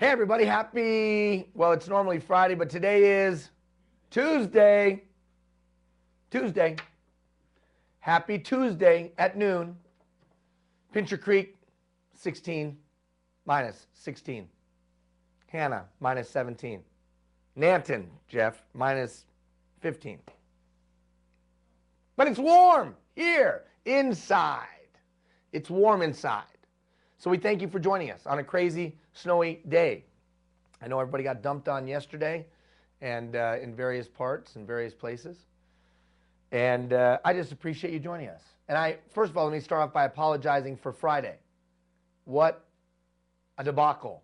Hey everybody, well, it's normally Friday, but today is Tuesday. Happy Tuesday at noon. Pincher Creek, 16, minus 16. Hannah, minus 17. Nanton, Jeff, minus 15. But it's warm here, inside. It's warm inside. So we thank you for joining us on a crazy, snowy day. I know everybody got dumped on yesterday and in various parts and various places. And I just appreciate you joining us. And first of all, let me start off by apologizing for Friday. What a debacle.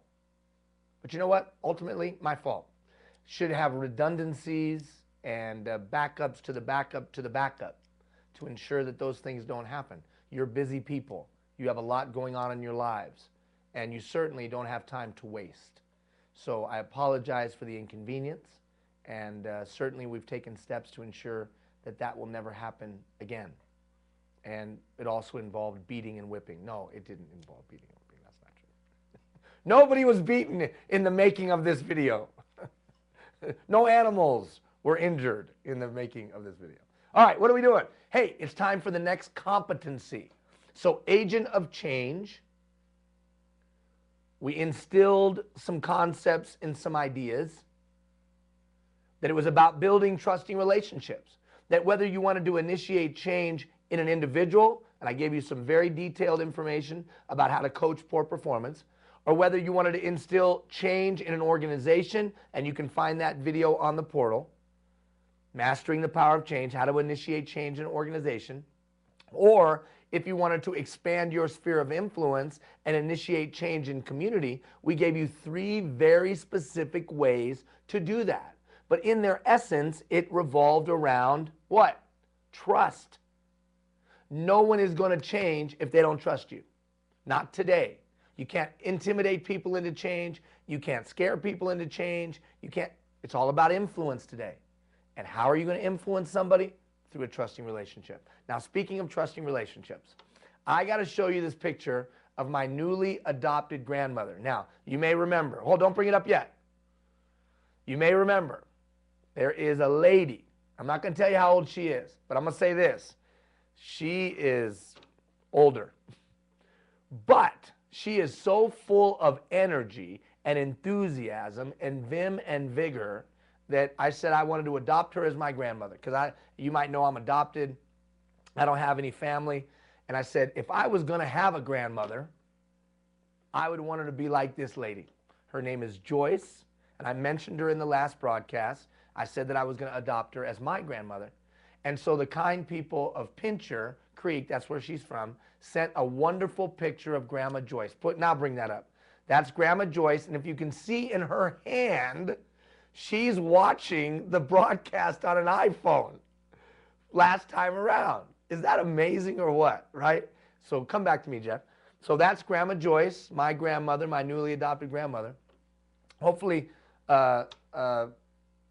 But you know what? Ultimately, my fault. Should have redundancies and backups to the backup to the backup to ensure that those things don't happen. You're busy people. You have a lot going on in your lives, and you certainly don't have time to waste. So I apologize for the inconvenience, and certainly we've taken steps to ensure that that will never happen again. And it also involved beating and whipping. No, it didn't involve beating and whipping. That's not true. Nobody was beaten in the making of this video. No animals were injured in the making of this video. All right, what are we doing? Hey, it's time for the next competency. So agent of change, we instilled some concepts and some ideas that it was about building trusting relationships, that whether you wanted to initiate change in an individual, and I gave you some very detailed information about how to coach poor performance, or whether you wanted to instill change in an organization, and you can find that video on the portal, Mastering the Power of Change, how to initiate change in an organization, or if you wanted to expand your sphere of influence and initiate change in community, we gave you 3 very specific ways to do that. But in their essence, it revolved around what? Trust. No one is going to change if they don't trust you. Not today. You can't intimidate people into change. You can't scare people into change. It's all about influence today. And how are you going to influence somebody? Through a trusting relationship. Now, speaking of trusting relationships, I got to show you this picture of my newly adopted grandmother. Now, you may remember, don't bring it up yet. You may remember, there is a lady. I'm not going to tell you how old she is, but I'm going to say this. She is older, but she is so full of energy and enthusiasm and vim and vigor that I said I wanted to adopt her as my grandmother, because you might know I'm adopted. I don't have any family. And I said, if I was going to have a grandmother, I would want her to be like this lady. Her name is Joyce, and I mentioned her in the last broadcast. I said that I was going to adopt her as my grandmother. And so the kind people of Pincher Creek, that's where she's from, sent a wonderful picture of Grandma Joyce. Now bring that up. That's Grandma Joyce, and if you can see in her hand, she's watching the broadcast on an iPhone last time around. Is that amazing or what, right? So come back to me, Jeff. So that's Grandma Joyce, my grandmother, my newly adopted grandmother. Hopefully, when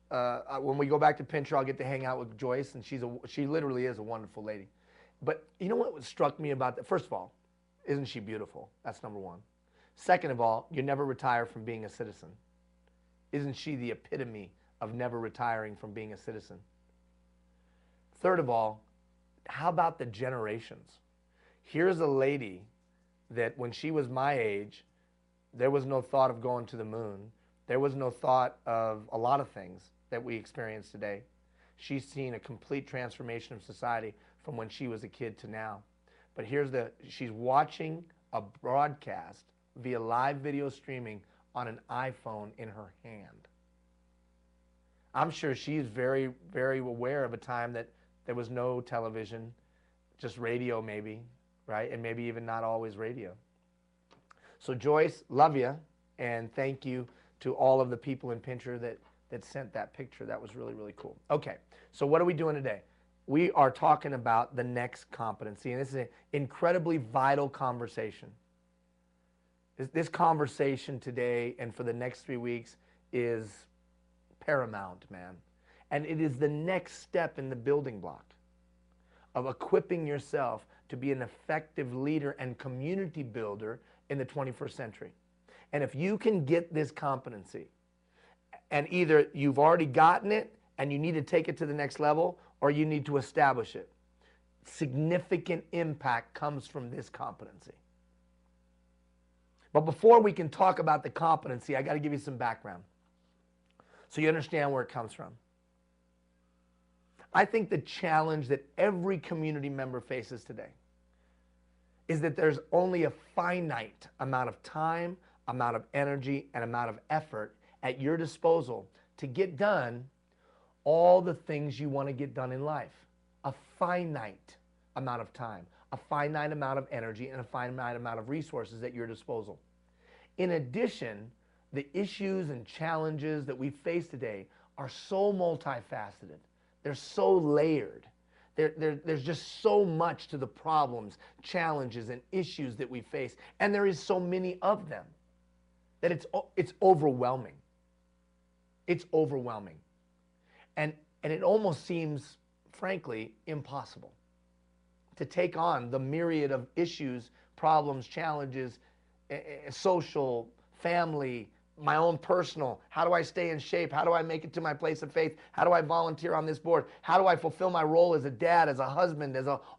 we go back to Pincher, I'll get to hang out with Joyce, and she literally is a wonderful lady. But you know what struck me about that? First of all, isn't she beautiful? That's number one. Second of all, you never retire from being a citizen. Isn't she the epitome of never retiring from being a citizen? Third of all, how about the generations? Here's a lady that when she was my age, there was no thought of going to the moon. There was no thought of a lot of things that we experience today. She's seen a complete transformation of society from when she was a kid to now. But she's watching a broadcast via live video streaming on an iPhone in her hand. I'm sure she's very, very aware of a time that there was no television, just radio maybe, right? And maybe even not always radio. So Joyce, love you, and thank you to all of the people in Pincher that sent that picture. That was really, really cool. Okay, so what are we doing today? We are talking about the next competency, and this is an incredibly vital conversation. This conversation today and for the next 3 weeks is paramount, man. And it is the next step in the building block of equipping yourself to be an effective leader and community builder in the 21st century. And if you can get this competency, and either you've already gotten it and you need to take it to the next level, or you need to establish it, significant impact comes from this competency. But before we can talk about the competency, I got to give you some background so you understand where it comes from. I think the challenge that every community member faces today is that there's only a finite amount of time, amount of energy, and amount of effort at your disposal to get done all the things you want to get done in life. A finite amount of time, a finite amount of energy, and a finite amount of resources at your disposal. In addition, the issues and challenges that we face today are so multifaceted. They're so layered. There's just so much to the problems, challenges, and issues that we face. And there is so many of them that it's overwhelming. It's overwhelming. And it almost seems, frankly, impossible to take on the myriad of issues, problems, challenges, social, family, my own personal. How do I stay in shape? How do I make it to my place of faith? How do I volunteer on this board? How do I fulfill my role as a dad, as a husband,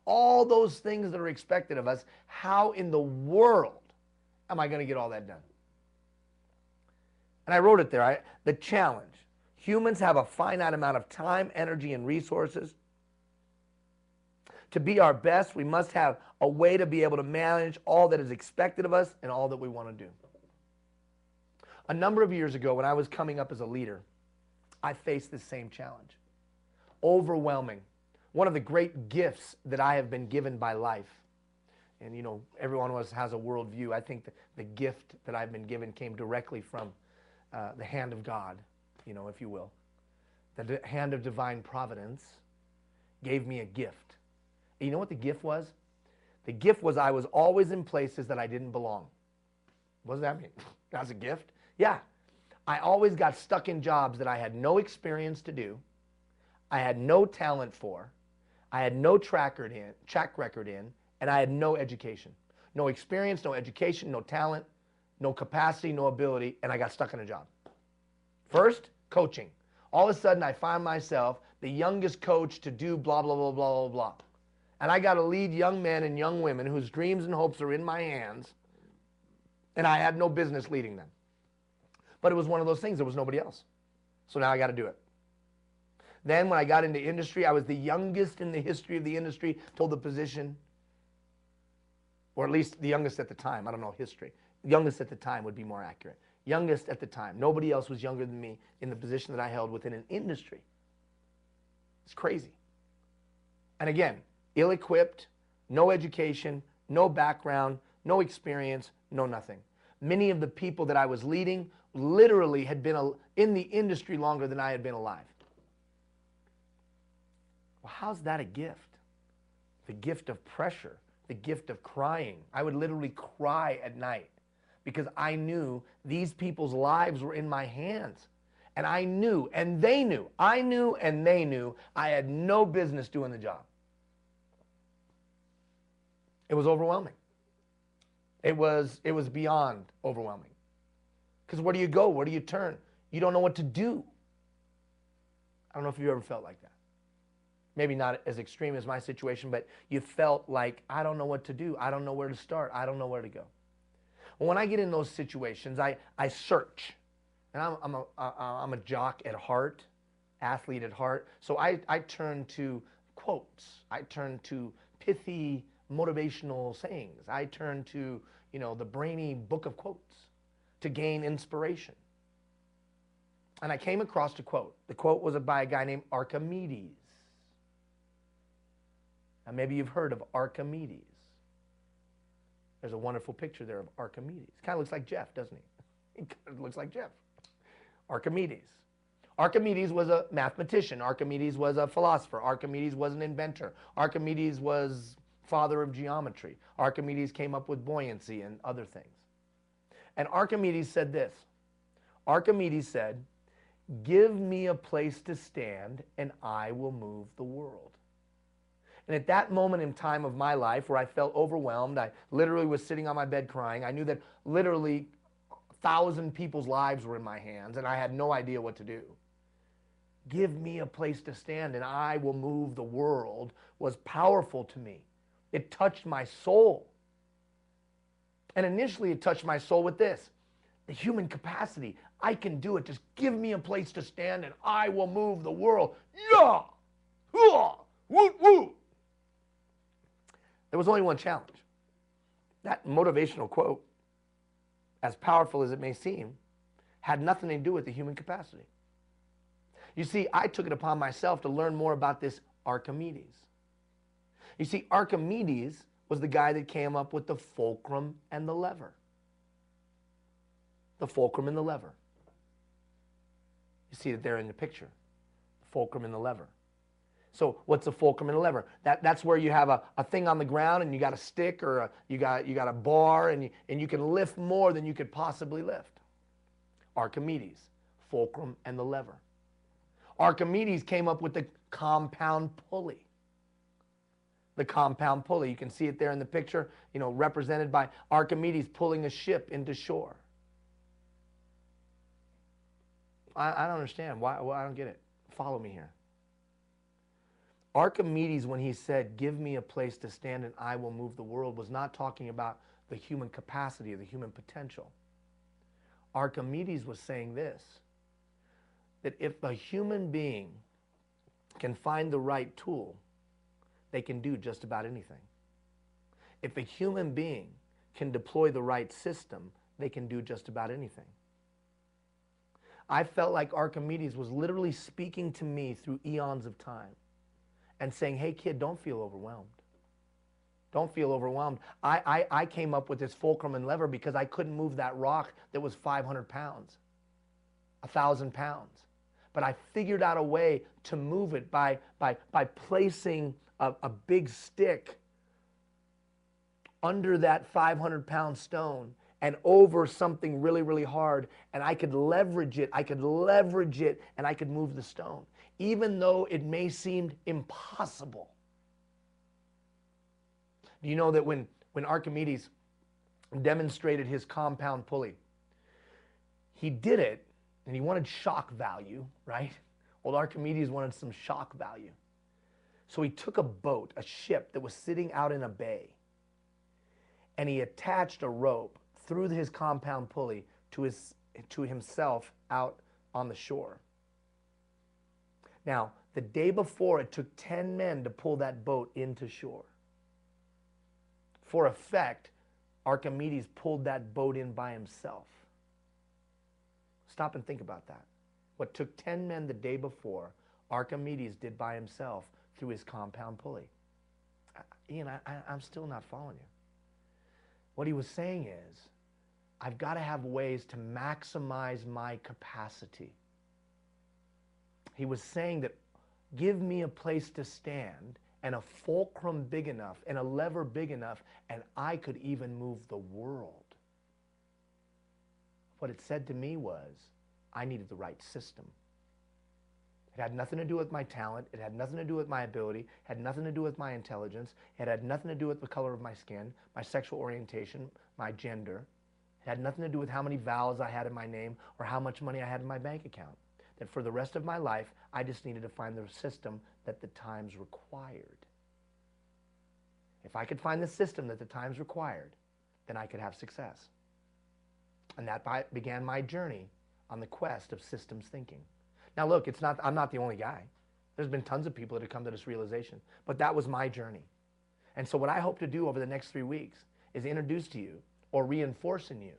all those things that are expected of us? How in the world am I going to get all that done? And I wrote it there, the challenge. Humans have a finite amount of time, energy, and resources. To be our best, we must have a way to be able to manage all that is expected of us and all that we want to do. A number of years ago, when I was coming up as a leader, I faced this same challenge. Overwhelming. One of the great gifts that I have been given by life. And you know, everyone of us has a worldview. I think the gift that I've been given came directly from the hand of God, you know, if you will. The hand of divine providence gave me a gift. And you know what the gift was? The gift was I was always in places that I didn't belong. What does that mean? That's a gift? Yeah. I always got stuck in jobs that I had no experience to do, I had no talent for, I had no track record in, and I had no education. No experience, no education, no talent, no capacity, no ability, and I got stuck in a job. First, coaching. All of a sudden, I find myself the youngest coach to do blah, blah, blah, blah, blah, blah. And I got to lead young men and young women whose dreams and hopes are in my hands, and I had no business leading them. But it was one of those things, there was nobody else. So now I got to do it. Then when I got into industry, I was the youngest in the history of the industry, told the position, or at least the youngest at the time. I don't know history. Youngest at the time would be more accurate. Youngest at the time. Nobody else was younger than me in the position that I held within an industry. It's crazy. And again, ill-equipped, no education, no background, no experience, no nothing. Many of the people that I was leading literally had been in the industry longer than I had been alive. Well, how's that a gift? The gift of pressure, the gift of crying. I would literally cry at night because I knew these people's lives were in my hands. And I knew, and they knew, I knew and they knew I had no business doing the job. It was overwhelming. It was beyond overwhelming. Because where do you go? Where do you turn? You don't know what to do. I don't know if you ever felt like that. Maybe not as extreme as my situation, but you felt like, I don't know what to do. I don't know where to start. I don't know where to go. Well, when I get in those situations, I search. And I'm a jock at heart, athlete at heart. So I turn to quotes. I turn to pithy motivational sayings. I turn to, you know, the brainy book of quotes to gain inspiration. And I came across a quote. The quote was by a guy named Archimedes. Now maybe you've heard of Archimedes. There's a wonderful picture there of Archimedes. Kind of looks like Jeff, doesn't he? He kind of looks like Jeff. Archimedes. Archimedes was a mathematician. Archimedes was a philosopher. Archimedes was an inventor. Archimedes was father of geometry. Archimedes came up with buoyancy and other things. And Archimedes said this. Archimedes said, "Give me a place to stand and I will move the world." And at that moment in time of my life where I felt overwhelmed, I literally was sitting on my bed crying. I knew that literally 1,000 people's lives were in my hands and I had no idea what to do. Give me a place to stand and I will move the world was powerful to me. It touched my soul. And initially it touched my soul with this: the human capacity. I can do it. Just give me a place to stand and I will move the world. Yeah! Woo, woo. There was only one challenge. That motivational quote, as powerful as it may seem, had nothing to do with the human capacity. You see, I took it upon myself to learn more about this Archimedes. You see, Archimedes was the guy that came up with the fulcrum and the lever. The fulcrum and the lever. You see it there in the picture. The fulcrum and the lever. So what's a fulcrum and a lever? That's where you have a thing on the ground and you got a stick or you got a bar and you can lift more than you could possibly lift. Archimedes, fulcrum and the lever. Archimedes came up with the compound pulley. The compound pulley, you can see it there in the picture, represented by Archimedes pulling a ship into shore. I don't understand. Why? I don't get it. Follow me here. Archimedes, when he said, give me a place to stand and I will move the world, was not talking about the human capacity or the human potential. Archimedes was saying this, that if a human being can find the right tool, they can do just about anything. If a human being can deploy the right system, they can do just about anything. I felt like Archimedes was literally speaking to me through eons of time and saying, hey kid, don't feel overwhelmed. Don't feel overwhelmed. I came up with this fulcrum and lever because I couldn't move that rock that was 500 pounds, 1,000 pounds. But I figured out a way to move it by placing a big stick under that 500-pound stone and over something really, really hard, and I could leverage it, and I could move the stone, even though it may seem impossible. Do you know that when Archimedes demonstrated his compound pulley, he did it, and he wanted shock value, right? Well, Archimedes wanted some shock value. So he took a boat, a ship that was sitting out in a bay, and he attached a rope through his compound pulley to himself out on the shore. Now, the day before, it took 10 men to pull that boat into shore. For effect, Archimedes pulled that boat in by himself. Stop and think about that. What took 10 men the day before, Archimedes did by himself through his compound pulley. Ian, I'm still not following you. What he was saying is, I've got to have ways to maximize my capacity. He was saying that give me a place to stand and a fulcrum big enough and a lever big enough and I could even move the world. What it said to me was I needed the right system. It had nothing to do with my talent. It had nothing to do with my ability. It had nothing to do with my intelligence. It had nothing to do with the color of my skin, my sexual orientation, my gender. It had nothing to do with how many vowels I had in my name or how much money I had in my bank account. That for the rest of my life, I just needed to find the system that the times required. If I could find the system that the times required, then I could have success. And that began my journey on the quest of systems thinking. Now look, I'm not the only guy. There's been tons of people that have come to this realization, but that was my journey. And so what I hope to do over the next 3 weeks is introduce to you or reinforce in you,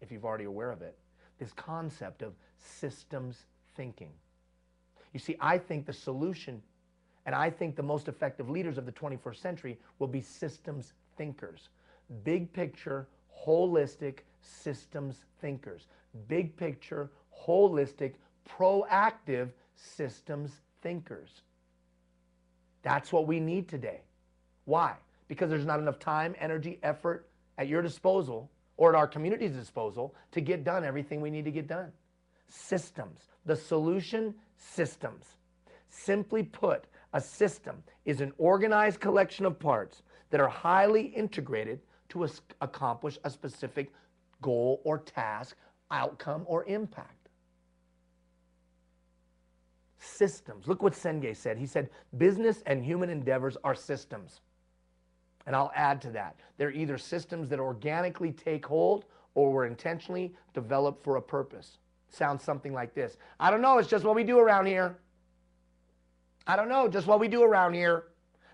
if you've already aware of it, this concept of systems thinking. You see, I think the solution and I think the most effective leaders of the 21st century will be systems thinkers. Big picture, holistic systems thinkers. Big picture, holistic, proactive systems thinkers. That's what we need today. Why? Because there's not enough time, energy, effort at your disposal or at our community's disposal to get done everything we need to get done. Systems. The solution, systems. Simply put, a system is an organized collection of parts that are highly integrated to accomplish a specific goal or task outcome or impact. Systems. Look what Senge said. He said, business and human endeavors are systems. And I'll add to that. They're either systems that organically take hold or were intentionally developed for a purpose. Sounds something like this. I don't know, it's just what we do around here. I don't know, just what we do around here.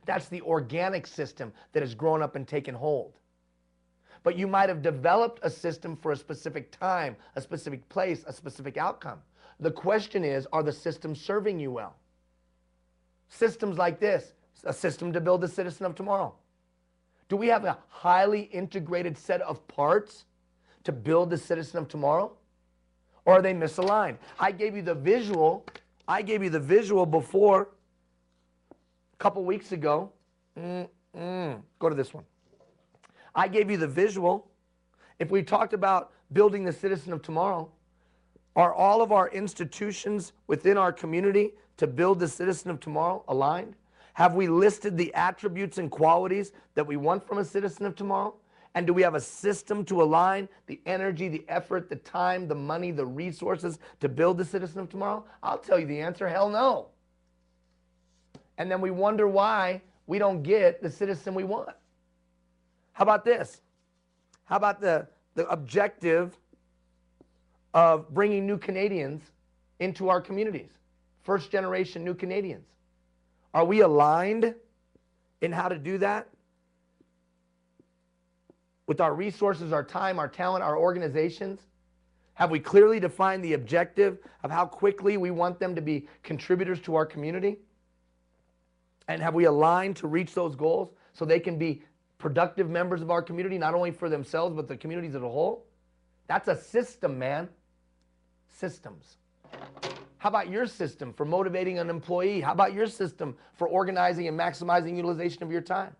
That's the organic system that has grown up and taken hold. But you might have developed a system for a specific time, a specific place, a specific outcome. The question is, are the systems serving you well? Systems like this, a system to build the citizen of tomorrow. Do we have a highly integrated set of parts to build the citizen of tomorrow? Or are they misaligned? I gave you the visual before, a couple weeks ago. Go to this one. I gave you the visual. If we talked about building the citizen of tomorrow, are all of our institutions within our community to build the citizen of tomorrow aligned? Have we listed the attributes and qualities that we want from a citizen of tomorrow? And do we have a system to align the energy, the effort, the time, the money, the resources to build the citizen of tomorrow? I'll tell you the answer, hell no. And then we wonder why we don't get the citizen we want. How about this? How about the objective of bringing new Canadians into our communities? First generation new Canadians. Are we aligned in how to do that? With our resources, our time, our talent, our organizations? Have we clearly defined the objective of how quickly we want them to be contributors to our community? And have we aligned to reach those goals so they can be productive members of our community, not only for themselves, but the communities as a whole? That's a system, man. Systems. How about your system for motivating an employee? How about your system for organizing and maximizing utilization of your time?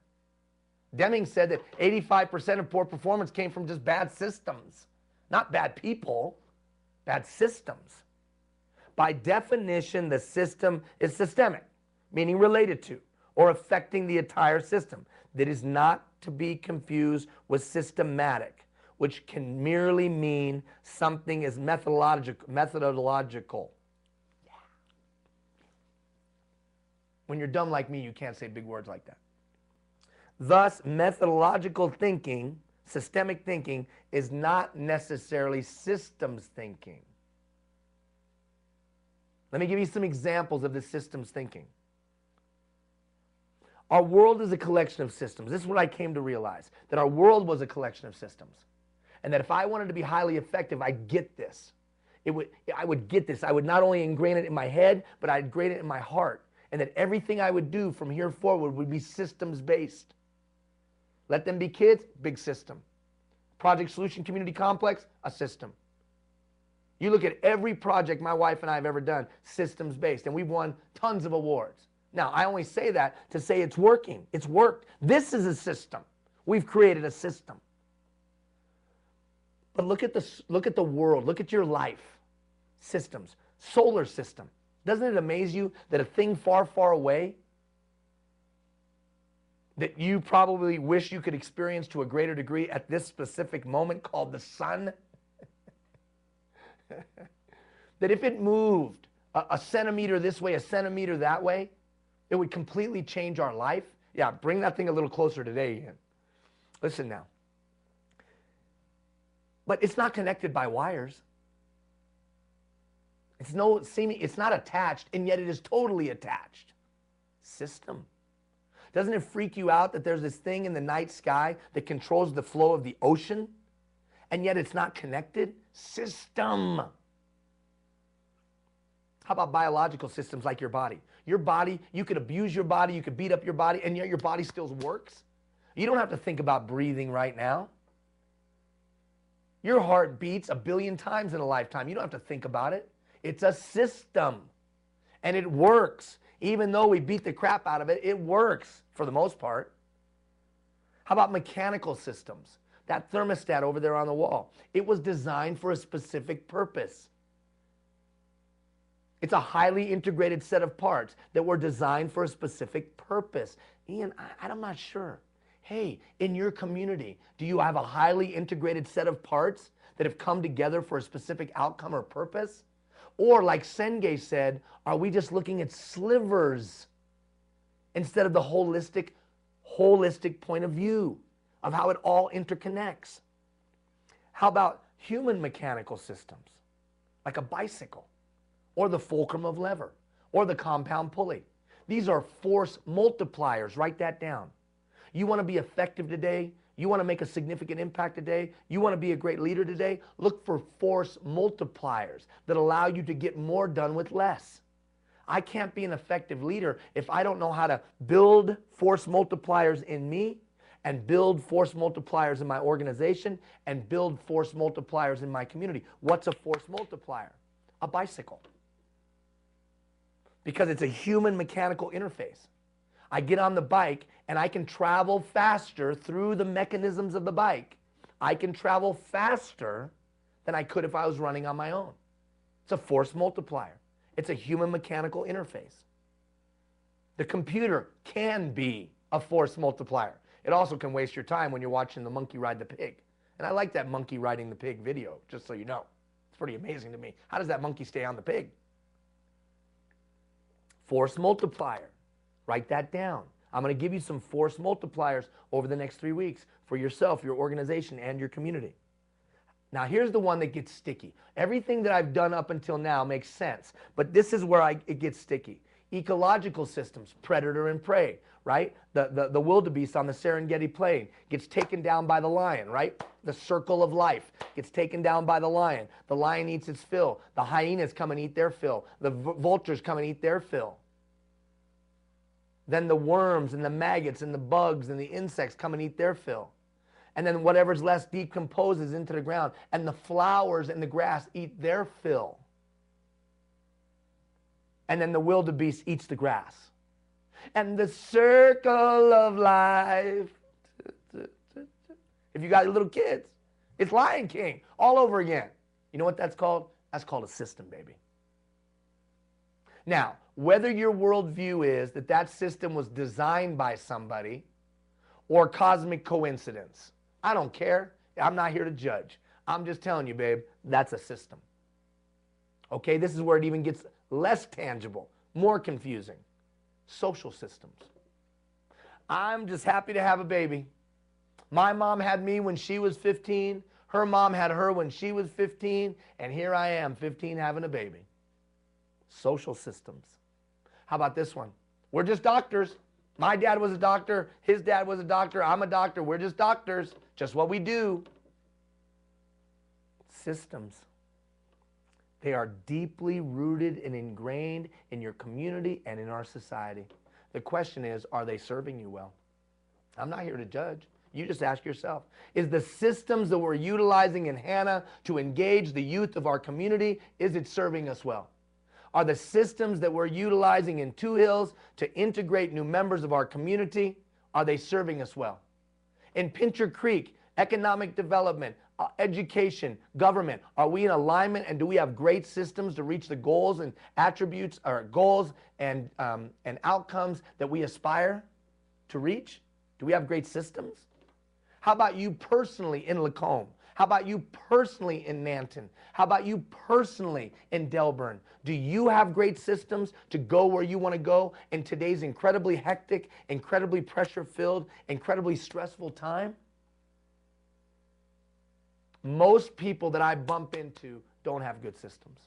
Deming said that 85% of poor performance came from just bad systems. Not bad people, bad systems. By definition, the system is systemic, meaning related to or affecting the entire system. That is not to be confused with systematic, which can merely mean something is methodological. Yeah. When you're dumb like me, you can't say big words like that. Thus, methodological thinking, systemic thinking, is not necessarily systems thinking. Let me give you some examples of the systems thinking. Our world is a collection of systems. This is what I came to realize, that our world was a collection of systems. And that if I wanted to be highly effective, I'd get this. I would get this. I would not only ingrain it in my head, but I'd ingrain it in my heart. And that everything I would do from here forward would be systems-based. Let them be kids, big system. Project Solution Community Complex, a system. You look at every project my wife and I have ever done, systems-based, and we've won tons of awards. Now, I only say that to say it's working. It's worked. This is a system. We've created a system. But look at the world. Look at your life. Systems. Solar system. Doesn't it amaze you that a thing far, far away that you probably wish you could experience to a greater degree at this specific moment, called the sun, that if it moved a centimeter this way, a centimeter that way, it would completely change our life? Yeah, bring that thing a little closer today, Ian. Listen now. But it's not connected by wires. It's not attached, and yet it is totally attached. System. Doesn't it freak you out that there's this thing in the night sky that controls the flow of the ocean, and yet it's not connected? System. How about biological systems like your body? Your body, you could abuse your body, you could beat up your body, and yet your body still works. You don't have to think about breathing right now. Your heart beats 1 billion times in a lifetime. You don't have to think about it. It's a system, and it works. Even though we beat the crap out of it, it works for the most part. How about mechanical systems? That thermostat over there on the wall. It was designed for a specific purpose. It's a highly integrated set of parts that were designed for a specific purpose. Ian, I'm not sure. Hey, in your community, do you have a highly integrated set of parts that have come together for a specific outcome or purpose? Or like Senge said, are we just looking at slivers instead of the holistic point of view of how it all interconnects? How about human mechanical systems, like a bicycle, or the fulcrum of lever, or the compound pulley? These are force multipliers. Write that down. You want to be effective today? You want to make a significant impact today? You want to be a great leader today? Look for force multipliers that allow you to get more done with less. I can't be an effective leader if I don't know how to build force multipliers in me, and build force multipliers in my organization, and build force multipliers in my community. What's a force multiplier? A bicycle. Because it's a human mechanical interface. I get on the bike and I can travel faster through the mechanisms of the bike. I can travel faster than I could if I was running on my own. It's a force multiplier. It's a human mechanical interface. The computer can be a force multiplier. It also can waste your time when you're watching the monkey ride the pig. And I like that monkey riding the pig video, just so you know. It's pretty amazing to me. How does that monkey stay on the pig? Force multiplier. Write that down. I'm going to give you some force multipliers over the next 3 weeks for yourself, your organization, and your community. Now here's the one that gets sticky. Everything that I've done up until now makes sense, but this is where it gets sticky. Ecological systems, predator and prey, right? The wildebeest on the Serengeti plain gets taken down by the lion, right? The circle of life gets taken down by the lion. The lion eats its fill. The hyenas come and eat their fill. The vultures come and eat their fill. Then the worms and the maggots and the bugs and the insects come and eat their fill. And then whatever's left decomposes into the ground, and the flowers and the grass eat their fill. And then the wildebeest eats the grass. And the circle of life. If you got little kids, it's Lion King all over again. You know what that's called? That's called a system, baby. Now, whether your worldview is that that system was designed by somebody or cosmic coincidence, I don't care. I'm not here to judge. I'm just telling you, babe, that's a system. Okay, this is where it even gets less tangible, more confusing. Social systems. I'm just happy to have a baby. My mom had me when she was 15. Her mom had her when she was 15. And here I am, 15, having a baby. Social systems. How about this one? We're just doctors. My dad was a doctor. His dad was a doctor. I'm a doctor. We're just doctors. Just what we do. Systems. They are deeply rooted and ingrained in your community and in our society. The question is, are they serving you well? I'm not here to judge. You just ask yourself, is the systems that we're utilizing in Hannah to engage the youth of our community, is it serving us well? Are the systems that we're utilizing in Two Hills to integrate new members of our community, are they serving us well? In Pincher Creek, economic development, education, government, are we in alignment, and do we have great systems to reach the goals and attributes, or goals and outcomes that we aspire to reach? Do we have great systems? How about you personally in Lacombe? How about you personally in Nanton? How about you personally in Delburn? Do you have great systems to go where you want to go in today's incredibly hectic, incredibly pressure-filled, incredibly stressful time? Most people that I bump into don't have good systems.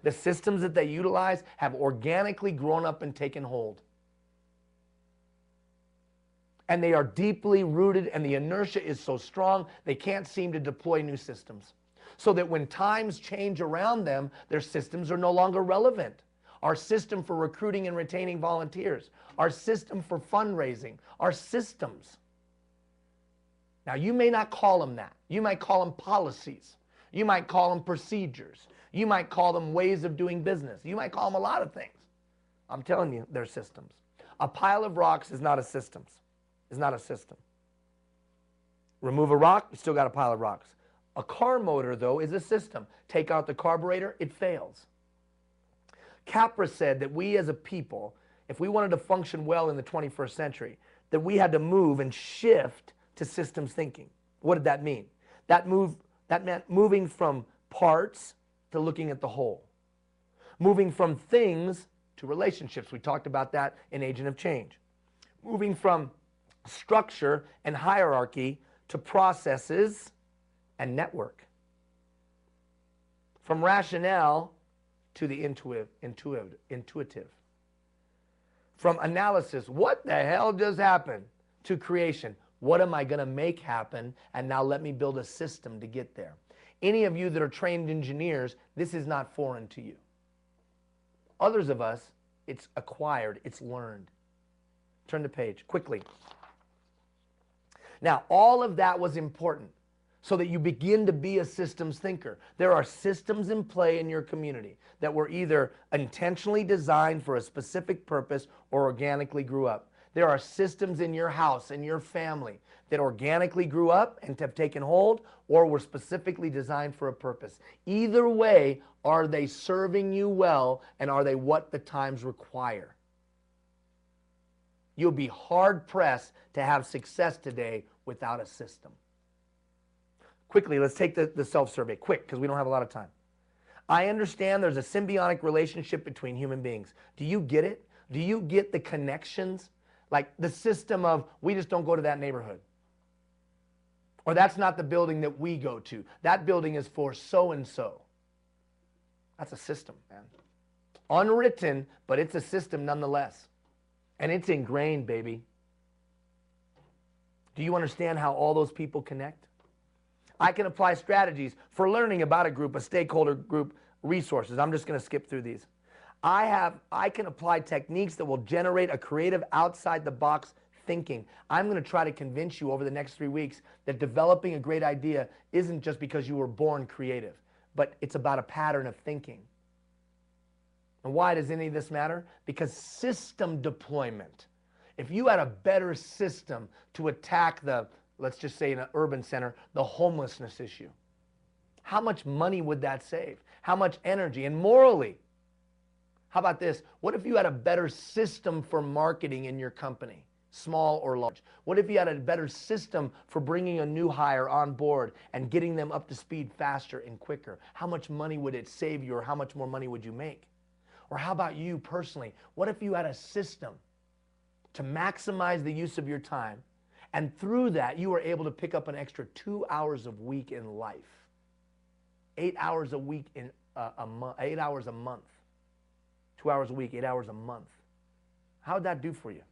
The systems that they utilize have organically grown up and taken hold. And they are deeply rooted, and the inertia is so strong, they can't seem to deploy new systems. So that when times change around them, their systems are no longer relevant. Our system for recruiting and retaining volunteers, our system for fundraising, our systems. Now, you may not call them that. You might call them policies. You might call them procedures. You might call them ways of doing business. You might call them a lot of things. I'm telling you, they're systems. A pile of rocks is not a system. It's not a system. Remove a rock, you still got a pile of rocks. A car motor, though, is a system. Take out the carburetor, it fails. Capra said that we as a people, if we wanted to function well in the 21st century, that we had to move and shift to systems thinking. What did that mean? That That meant moving from parts to looking at the whole. Moving from things to relationships. We talked about that in Agent of Change. Moving from structure and hierarchy to processes and network. From rationale to the intuitive. From analysis, what the hell just happened, to creation. What am I going to make happen? And now let me build a system to get there. Any of you that are trained engineers, this is not foreign to you. Others of us, it's acquired, it's learned. Turn the page quickly. Now, all of that was important so that you begin to be a systems thinker. There are systems in play in your community that were either intentionally designed for a specific purpose or organically grew up. There are systems in your house and your family that organically grew up and have taken hold or were specifically designed for a purpose. Either way, are they serving you well, and are they what the times require? You'll be hard-pressed to have success today without a system. Quickly, let's take the self-survey. Quick, because we don't have a lot of time. I understand there's a symbiotic relationship between human beings. Do you get it? Do you get the connections? Like the system of, we just don't go to that neighborhood. Or that's not the building that we go to. That building is for so-and-so. That's a system, man. Unwritten, but it's a system nonetheless. And it's ingrained, baby. Do you understand how all those people connect? I can apply strategies for learning about a group, a stakeholder group, resources. I'm just going to skip through these. I can apply techniques that will generate a creative outside-the-box thinking. I'm going to try to convince you over the next 3 weeks that developing a great idea isn't just because you were born creative, but it's about a pattern of thinking. And why does any of this matter? Because system deployment. If you had a better system to attack the, let's just say in an urban center, the homelessness issue, how much money would that save? How much energy? And morally, how about this? What if you had a better system for marketing in your company, small or large? What if you had a better system for bringing a new hire on board and getting them up to speed faster and quicker? How much money would it save you, or how much more money would you make? Or how about you personally? What if you had a system to maximize the use of your time, and through that you were able to pick up an extra 2 hours a week in life? 8 hours a week in a month, 8 hours a month. 2 hours a week, 8 hours a month. How would that do for you?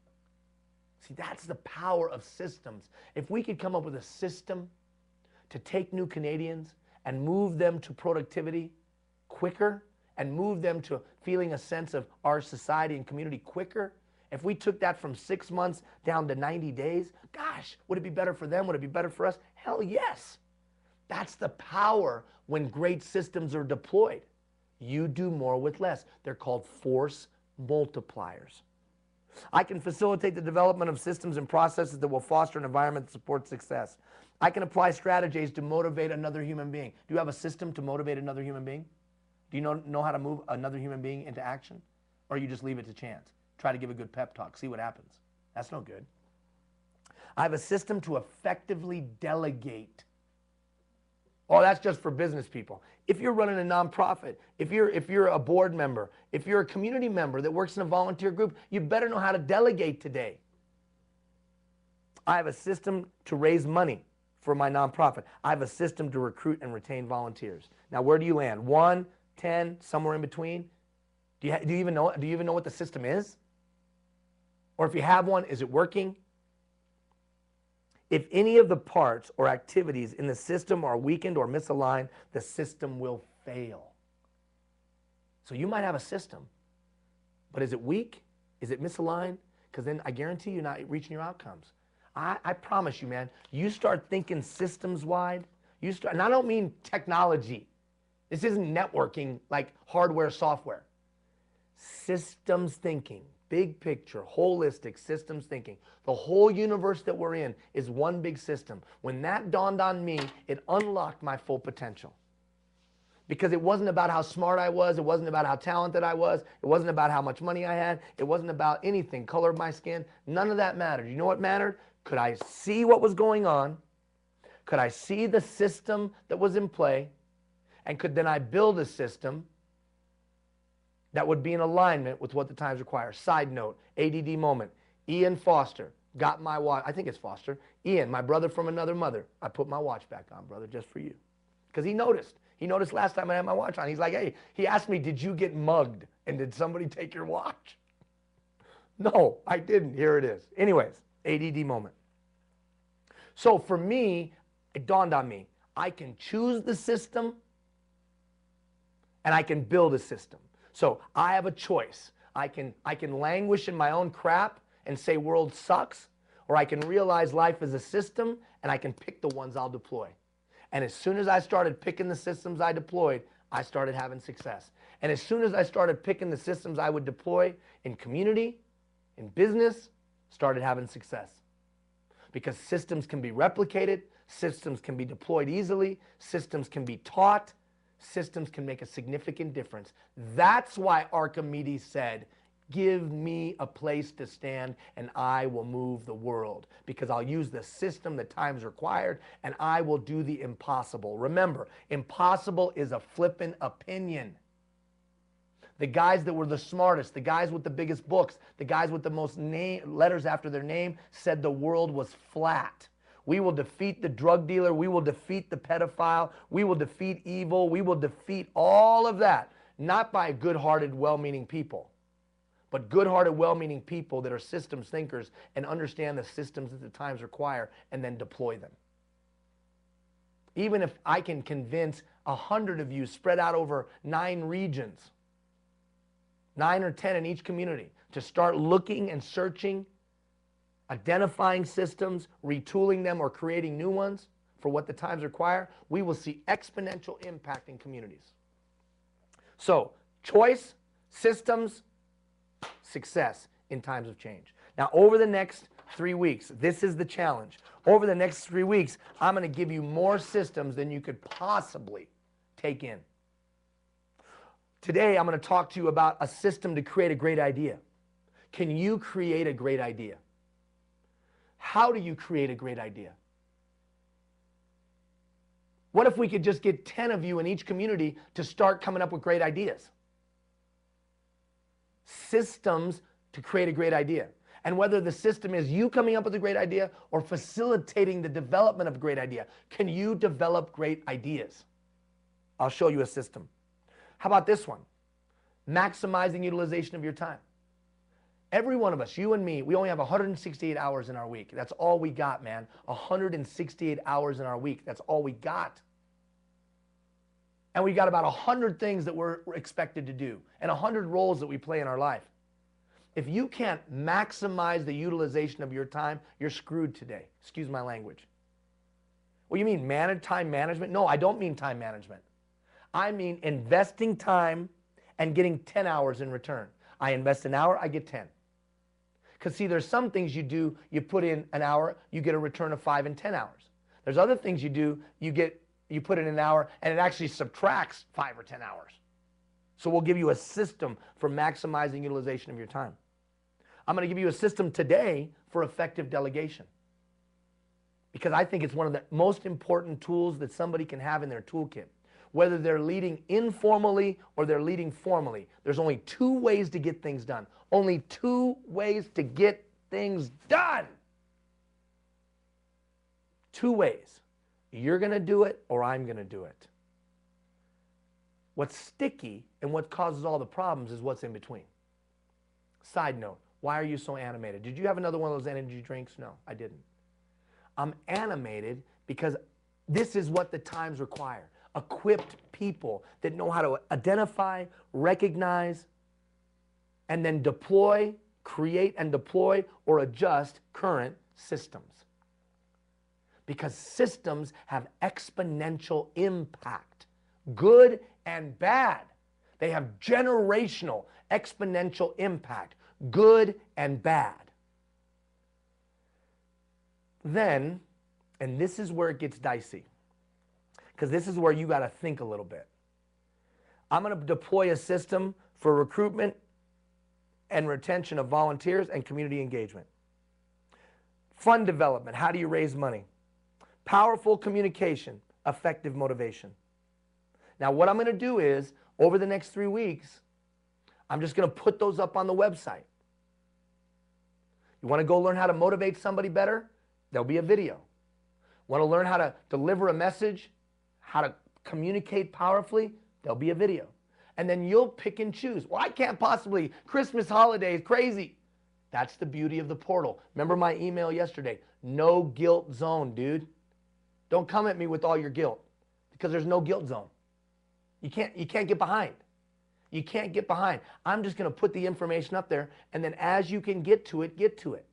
See, that's the power of systems. If we could come up with a system to take new Canadians and move them to productivity quicker, and move them to feeling a sense of our society and community quicker, if we took that from 6 months down to 90 days, gosh, would it be better for them? Would it be better for us? Hell yes. That's the power when great systems are deployed. You do more with less. They're called force multipliers. I can facilitate the development of systems and processes that will foster an environment that supports success. I can apply strategies to motivate another human being. Do you have a system to motivate another human being? Do you know how to move another human being into action? Or you just leave it to chance? Try to give a good pep talk, see what happens. That's no good. I have a system to effectively delegate. Oh, that's just for business people. If you're running a nonprofit, if you're a board member, if you're a community member that works in a volunteer group, you better know how to delegate today. I have a system to raise money for my nonprofit. I have a system to recruit and retain volunteers. Now, where do you land? 1, 10, somewhere in between? Do you even know what the system is? Or if you have one, is it working? If any of the parts or activities in the system are weakened or misaligned, the system will fail. So you might have a system, but is it weak? Is it misaligned? Because then I guarantee you're not reaching your outcomes. I promise you, man, you start thinking systems-wide, and I don't mean technology. This isn't networking like hardware, software. Systems thinking. Big picture, holistic systems thinking. The whole universe that we're in is one big system. When that dawned on me, it unlocked my full potential. Because it wasn't about how smart I was. It wasn't about how talented I was. It wasn't about how much money I had. It wasn't about anything, color of my skin. None of that mattered. You know what mattered? Could I see what was going on? Could I see the system that was in play, and could then I build a system that would be in alignment with what the times require? Side note, ADD moment. Ian Foster got my watch. I think it's Foster. Ian, my brother from another mother. I put my watch back on, brother, just for you. Because he noticed. He noticed last time I had my watch on. He's like, hey, he asked me, did you get mugged? And did somebody take your watch? No, I didn't. Here it is. Anyways, ADD moment. So for me, it dawned on me, I can choose the system and I can build a system. So I have a choice. I can languish in my own crap and say world sucks, or I can realize life is a system and I can pick the ones I'll deploy. And as soon as I started picking the systems I deployed, I started having success. And as soon as I started picking the systems I would deploy in community, in business, started having success. Because systems can be replicated, systems can be deployed easily, systems can be taught, systems can make a significant difference. That's why Archimedes said, give me a place to stand and I will move the world, because I'll use the system that time's required and I will do the impossible. Remember, impossible is a flippant opinion. The guys that were the smartest, the guys with the biggest books, the guys with the most letters after their name said the world was flat. We will defeat the drug dealer. We will defeat the pedophile. We will defeat evil. We will defeat all of that, not by good-hearted, well-meaning people, but good-hearted, well-meaning people that are systems thinkers and understand the systems that the times require and then deploy them. Even if I can convince 100 of you spread out over 9 regions, 9 or 10 in each community, to start looking and searching, identifying systems, retooling them, or creating new ones for what the times require, we will see exponential impact in communities. So, choice, systems, success in times of change. Now, over the next 3 weeks, this is the challenge. Over the next 3 weeks, I'm going to give you more systems than you could possibly take in. Today, I'm going to talk to you about a system to create a great idea. Can you create a great idea? How do you create a great idea? What if we could just get 10 of you in each community to start coming up with great ideas? Systems to create a great idea. And whether the system is you coming up with a great idea or facilitating the development of a great idea, can you develop great ideas? I'll show you a system. How about this one? Maximizing utilization of your time. Every one of us, you and me, we only have 168 hours in our week. That's all we got, man. 168 hours in our week. That's all we got. And we got about 100 things that we're expected to do and 100 roles that we play in our life. If you can't maximize the utilization of your time, you're screwed today. Excuse my language. Well, you mean time management? No, I don't mean time management. I mean investing time and getting 10 hours in return. I invest an hour, I get 10. Because see, there's some things you do, you put in an hour, you get a return of 5 and 10 hours. There's other things you do, you put in an hour and it actually subtracts 5 or 10 hours. So we'll give you a system for maximizing utilization of your time. I'm going to give you a system today for effective delegation. Because I think it's one of the most important tools that somebody can have in their toolkit. Whether they're leading informally or they're leading formally, there's only 2 ways to get things done. Only 2 ways to get things done. 2 ways. You're going to do it or I'm going to do it. What's sticky and what causes all the problems is what's in between. Side note, why are you so animated? Did you have another one of those energy drinks? No, I didn't. I'm animated because this is what the times require. Equipped people that know how to identify, recognize, and then deploy, create and deploy or adjust current systems. Because systems have exponential impact, good and bad. They have generational exponential impact, good and bad. Then, and this is where it gets dicey, because this is where you got to think a little bit. I'm going to deploy a system for recruitment and retention of volunteers and community engagement. Fund development, how do you raise money? Powerful communication, effective motivation. Now, what I'm going to do is, over the next 3 weeks, I'm just going to put those up on the website. You want to go learn how to motivate somebody better? There'll be a video. Want to learn how to deliver a message, how to communicate powerfully? There'll be a video. And then you'll pick and choose. Well, I can't possibly. Christmas holidays, crazy. That's the beauty of the portal. Remember my email yesterday? No guilt zone, dude. Don't come at me with all your guilt, because there's no guilt zone. You can't get behind. You can't get behind. I'm just going to put the information up there, and then as you can get to it, get to it.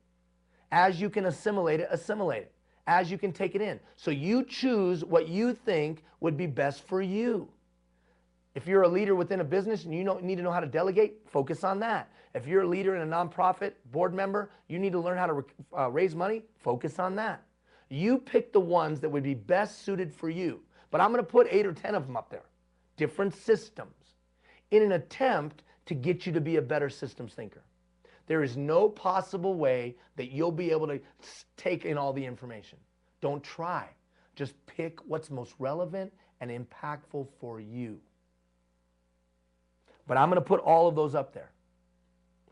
As you can assimilate it, assimilate it. As you can take it in. So you choose what you think would be best for you. If you're a leader within a business and you need to know how to delegate, focus on that. If you're a leader in a nonprofit, board member, you need to learn how to raise money, focus on that. You pick the ones that would be best suited for you. But I'm going to put 8 or 10 of them up there. Different systems, in an attempt to get you to be a better systems thinker. There is no possible way that you'll be able to take in all the information. Don't try. Just pick what's most relevant and impactful for you. But I'm going to put all of those up there.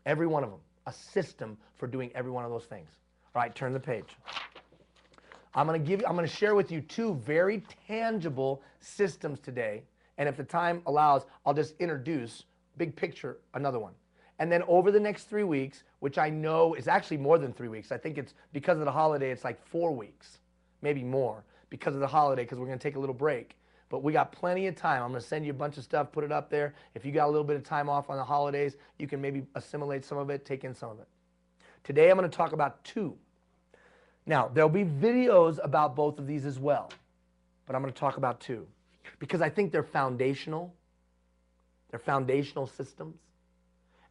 Every one of them. A system for doing every one of those things. All right, turn the page. I'm going to share with you 2 very tangible systems today. And if the time allows, I'll just introduce, big picture, another one. And then over the next 3 weeks, which I know is actually more than 3 weeks. I think it's because of the holiday, it's like 4 weeks, maybe more, because of the holiday, because we're going to take a little break. But we got plenty of time. I'm going to send you a bunch of stuff, put it up there. If you got a little bit of time off on the holidays, you can maybe assimilate some of it, take in some of it. Today I'm going to talk about 2. Now, there'll be videos about both of these as well, but I'm going to talk about 2 because I think they're foundational. They're foundational systems,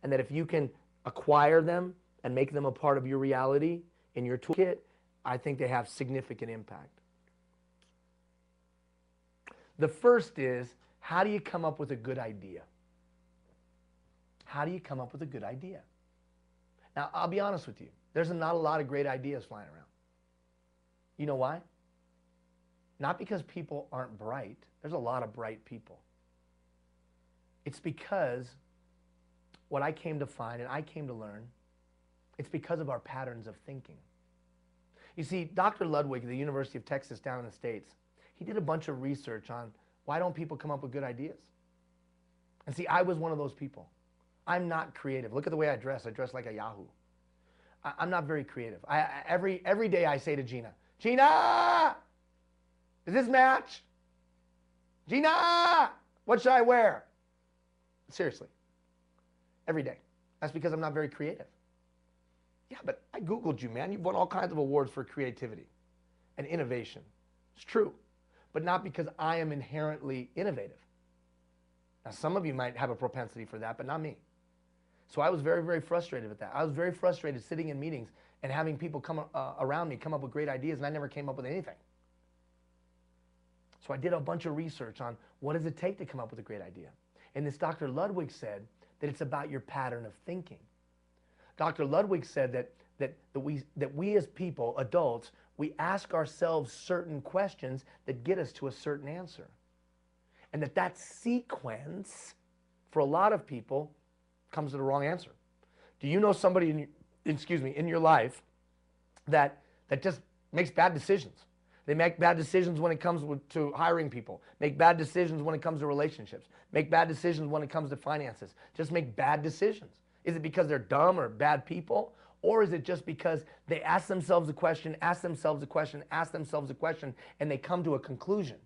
and that if you can acquire them and make them a part of your reality in your toolkit, I think they have significant impact. The first is, how do you come up with a good idea? How do you come up with a good idea? Now, I'll be honest with you. There's not a lot of great ideas flying around. You know why? Not because people aren't bright. There's a lot of bright people. It's because what I came to find and I came to learn, it's because of our patterns of thinking. You see, Dr. Ludwig at the University of Texas down in the States, he did a bunch of research on why don't people come up with good ideas? And see, I was one of those people. I'm not creative. Look at the way I dress. I dress like a Yahoo. I'm not very creative. Every day I say to Gina, Gina, does this match? Gina, what should I wear? Seriously. Every day. That's because I'm not very creative. Yeah, but I Googled you, man. You've won all kinds of awards for creativity and innovation. It's true. But not because I am inherently innovative. Now, some of you might have a propensity for that, but not me. So I was very, very frustrated with that. I was very frustrated sitting in meetings and having people come around me come up with great ideas, and I never came up with anything. So I did a bunch of research on what does it take to come up with a great idea. And this Dr. Ludwig said that it's about your pattern of thinking. Dr. Ludwig said that we as people, adults, we ask ourselves certain questions that get us to a certain answer. And that sequence, for a lot of people, comes to the wrong answer. Do you know somebody in your life that just makes bad decisions? They make bad decisions when it comes to hiring people, make bad decisions when it comes to relationships, make bad decisions when it comes to finances, just make bad decisions. Is it because they're dumb or bad people? Or is it just because they ask themselves a question, ask themselves a question, ask themselves a question, and they come to a conclusion?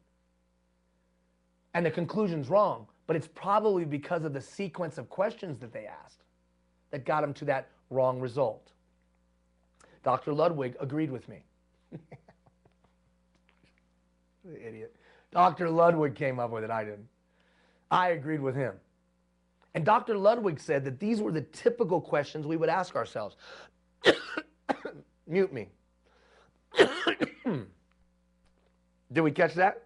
And the conclusion's wrong, but it's probably because of the sequence of questions that they asked that got them to that wrong result. Dr. Ludwig agreed with me. Idiot. Dr. Ludwig came up with it, I didn't. I agreed with him. And Dr. Ludwig said that these were the typical questions we would ask ourselves. Mute me. Did we catch that?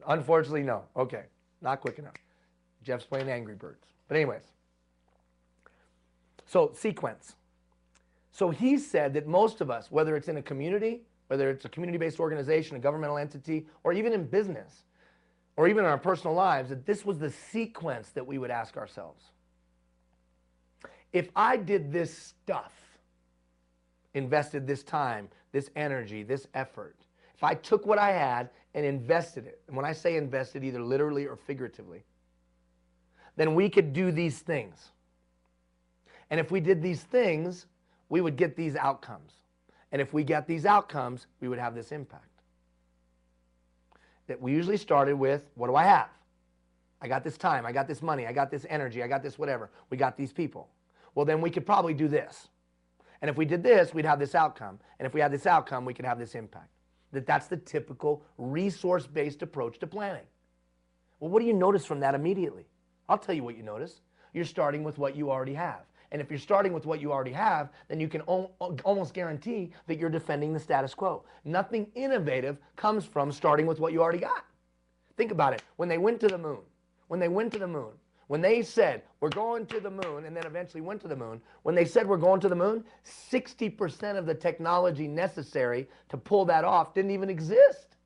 Unfortunately, no. Okay, not quick enough. Jeff's playing Angry Birds. But anyways, so sequence. So he said that most of us, whether it's in a community, whether it's a community-based organization, a governmental entity, or even in business, or even in our personal lives, that this was the sequence that we would ask ourselves. If I did this stuff, invested this time, this energy, this effort, if I took what I had and invested it, and when I say invested, either literally or figuratively, then we could do these things. And if we did these things, we would get these outcomes. And if we get these outcomes, we would have this impact. That we usually started with, what do I have? I got this time, I got this money, I got this energy, I got this whatever. We got these people. Well, then we could probably do this. And if we did this, we'd have this outcome. And if we had this outcome, we could have this impact. That's the typical resource-based approach to planning. Well, what do you notice from that immediately? I'll tell you what you notice. You're starting with what you already have. And if you're starting with what you already have, then you can almost guarantee that you're defending the status quo. Nothing innovative comes from starting with what you already got. Think about it. When they went to the moon, when they said, we're going to the moon, and then eventually went to the moon, when they said we're going to the moon, 60% of the technology necessary to pull that off didn't even exist.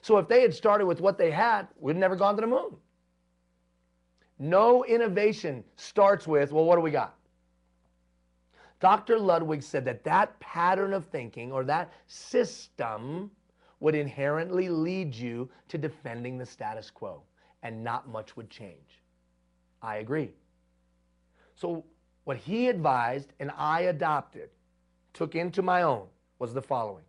So if they had started with what they had, we'd never gone to the moon. No innovation starts with, well, what do we got? Dr. Ludwig said that that pattern of thinking, or that system, would inherently lead you to defending the status quo, and not much would change. I agree. So what he advised and I adopted, took into my own, was the following.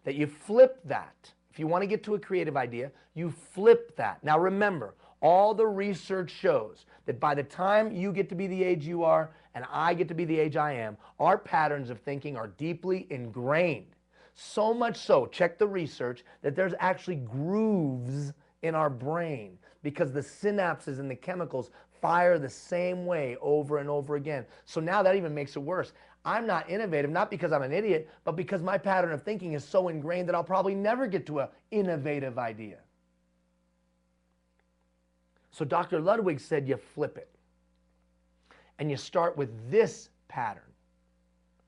That you flip that. If you want to get to a creative idea, you flip that. Now remember, all the research shows that by the time you get to be the age you are and I get to be the age I am, our patterns of thinking are deeply ingrained. So much so, check the research, that there's actually grooves in our brain because the synapses and the chemicals fire the same way over and over again. So now that even makes it worse. I'm not innovative, not because I'm an idiot, but because my pattern of thinking is so ingrained that I'll probably never get to an innovative idea. So Dr. Ludwig said you flip it. And you start with this pattern.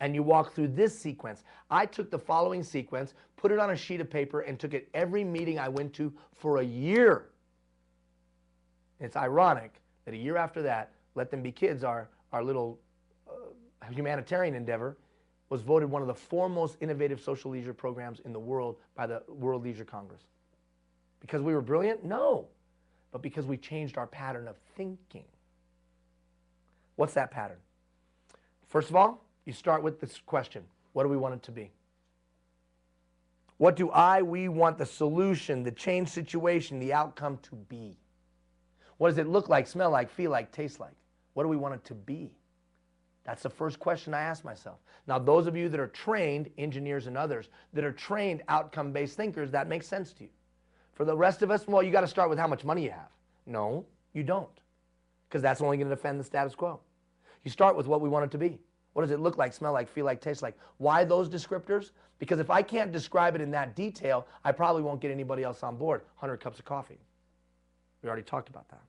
And you walk through this sequence. I took the following sequence, put it on a sheet of paper, and took it every meeting I went to for a year. It's ironic that a year after that, Let Them Be Kids, our little humanitarian endeavor, was voted one of the foremost innovative social leisure programs in the world by the World Leisure Congress. Because we were brilliant? No. But because we changed our pattern of thinking. What's that pattern? First of all, you start with this question. What do we want it to be? What do we want the solution, the change situation, the outcome to be? What does it look like, smell like, feel like, taste like? What do we want it to be? That's the first question I ask myself. Now, those of you that are trained, engineers and others, that are trained outcome-based thinkers, that makes sense to you. For the rest of us, well, you got to start with how much money you have. No, you don't. Because that's only going to defend the status quo. You start with what we want it to be. What does it look like, smell like, feel like, taste like? Why those descriptors? Because if I can't describe it in that detail, I probably won't get anybody else on board. 100 cups of coffee. We already talked about that.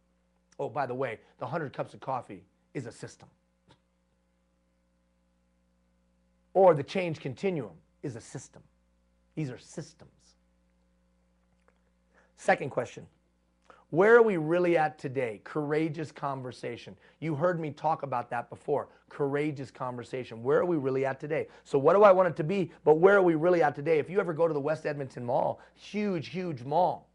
Oh, by the way, the 100 cups of coffee is a system. Or the change continuum is a system. These are systems. Second question. Where are we really at today? Courageous conversation. You heard me talk about that before. Courageous conversation. Where are we really at today? So what do I want it to be, but where are we really at today? If you ever go to the West Edmonton Mall, huge, huge mall,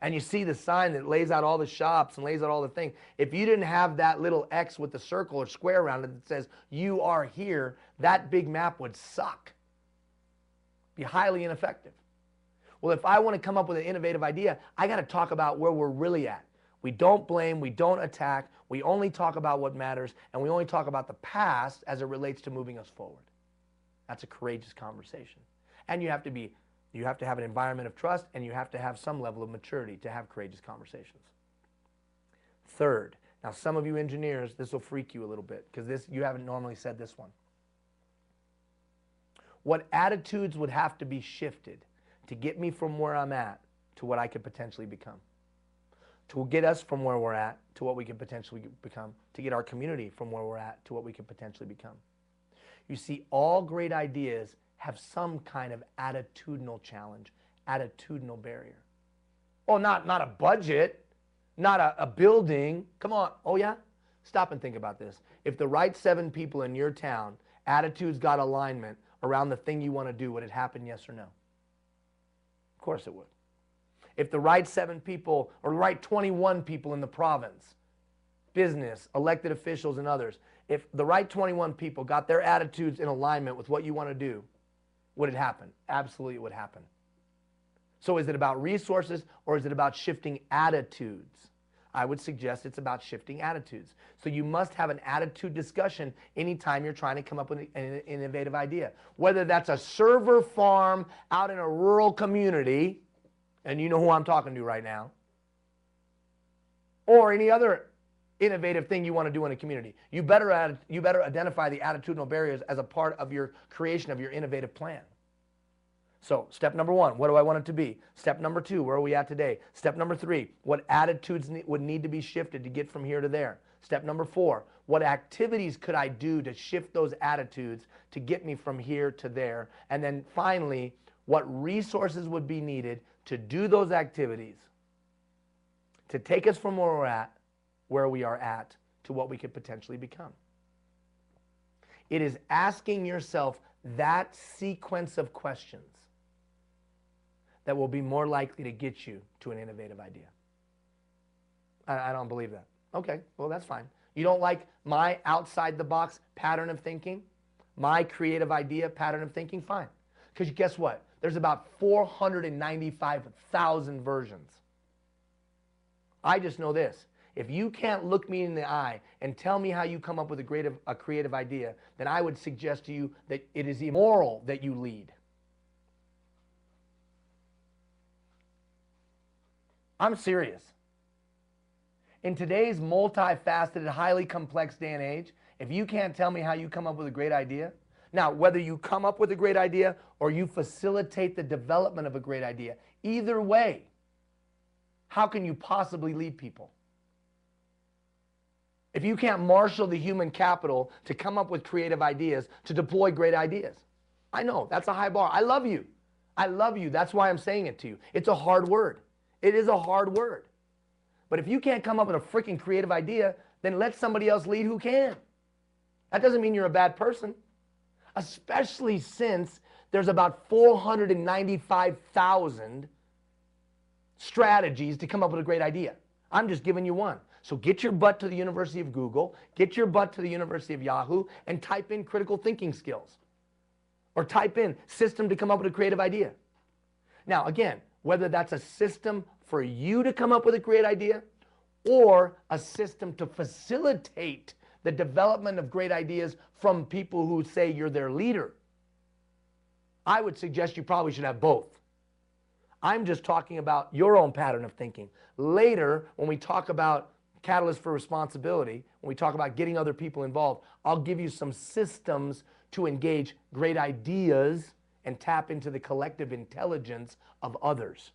and you see the sign that lays out all the shops and lays out all the things, if you didn't have that little X with the circle or square around it that says, you are here, that big map would suck. Be highly ineffective. Well, if I want to come up with an innovative idea, I got to talk about where we're really at. We don't blame, we don't attack, we only talk about what matters, and we only talk about the past as it relates to moving us forward. That's a courageous conversation. And you have to have an environment of trust, and you have to have some level of maturity to have courageous conversations. Third, now some of you engineers, this will freak you a little bit, because you haven't normally said this one. What attitudes would have to be shifted to get me from where I'm at to what I could potentially become? To get us from where we're at to what we could potentially become, to get our community from where we're at to what we could potentially become. You see, all great ideas have some kind of attitudinal challenge, attitudinal barrier. Oh, not a budget, not a building. Come on. Oh, yeah? Stop and think about this. If the right 7 people in your town, attitudes got alignment around the thing you want to do, would it happen, yes or no? Of course it would. If the right 7 people, or the right 21 people in the province, business, elected officials, and others, if the right 21 people got their attitudes in alignment with what you want to do, would it happen? Absolutely it would happen. So is it about resources or is it about shifting attitudes? I would suggest it's about shifting attitudes. So you must have an attitude discussion anytime you're trying to come up with an innovative idea. Whether that's a server farm out in a rural community, and you know who I'm talking to right now, or any other innovative thing you want to do in a community. You better identify the attitudinal barriers as a part of your creation of your innovative plan. So step number 1, what do I want it to be? Step number 2, where are we at today? Step number 3, what attitudes would need to be shifted to get from here to there? Step number 4, what activities could I do to shift those attitudes to get me from here to there? And then finally, what resources would be needed to do those activities to take us from where we are at, to what we could potentially become. It is asking yourself that sequence of questions that will be more likely to get you to an innovative idea. I don't believe that. Okay, well, that's fine. You don't like my outside the box pattern of thinking, my creative idea pattern of thinking? Fine. Because guess what? There's about 495,000 versions. I just know this. If you can't look me in the eye and tell me how you come up with a creative idea, then I would suggest to you that it is immoral that you lead. I'm serious. In today's multifaceted, highly complex day and age, if you can't tell me how you come up with a great idea, now whether you come up with a great idea or you facilitate the development of a great idea, either way, how can you possibly lead people? If you can't marshal the human capital to come up with creative ideas, to deploy great ideas. I know, that's a high bar. I love you. I love you. That's why I'm saying it to you. It's a hard word. It is a hard word. But if you can't come up with a freaking creative idea, then let somebody else lead who can. That doesn't mean you're a bad person. Especially since there's about 495,000 strategies to come up with a great idea. I'm just giving you one. So get your butt to the University of Google, get your butt to the University of Yahoo, and type in critical thinking skills. Or type in system to come up with a creative idea. Now, again, whether that's a system for you to come up with a great idea or a system to facilitate the development of great ideas from people who say you're their leader, I would suggest you probably should have both. I'm just talking about your own pattern of thinking. Later, when we talk about Catalyst for Responsibility, when we talk about getting other people involved, I'll give you some systems to engage great ideas and tap into the collective intelligence of others.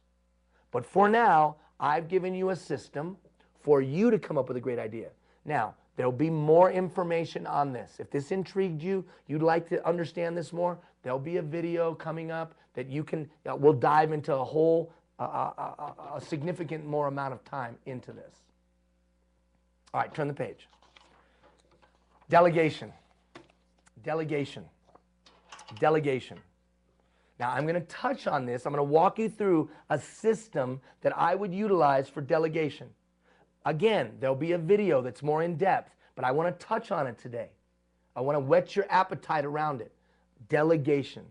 But for now, I've given you a system for you to come up with a great idea. Now, there'll be more information on this. If this intrigued you, you'd like to understand this more, there'll be a video coming up that you can, we'll dive into a whole, a significant more amount of time into this. All right, turn the page. Delegation. Delegation. Delegation. Now, I'm going to touch on this. I'm going to walk you through a system that I would utilize for delegation. Again, there'll be a video that's more in depth, but I want to touch on it today. I want to whet your appetite around it. Delegation.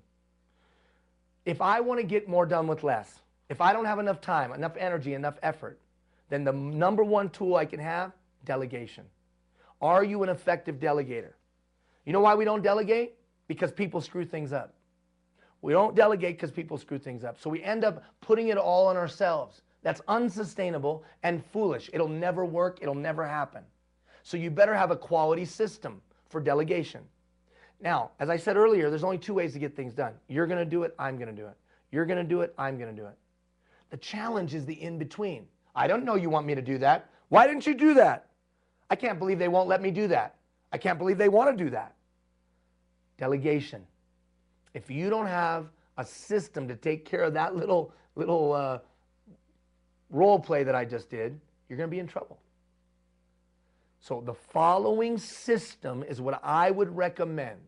If I want to get more done with less, if I don't have enough time, enough energy, enough effort, then the number one tool I can have, delegation. Are you an effective delegator? You know why we don't delegate? Because people screw things up. We don't delegate because people screw things up. So we end up putting it all on ourselves. That's unsustainable and foolish. It'll never work. It'll never happen. So you better have a quality system for delegation. Now, as I said earlier, there's only two ways to get things done. You're going to do it. I'm going to do it. You're going to do it. I'm going to do it. The challenge is the in-between. I don't know you want me to do that. Why didn't you do that? I can't believe they won't let me do that. I can't believe they want to do that. Delegation. If you don't have a system to take care of that little role play that I just did, you're going to be in trouble. So the following system is what I would recommend.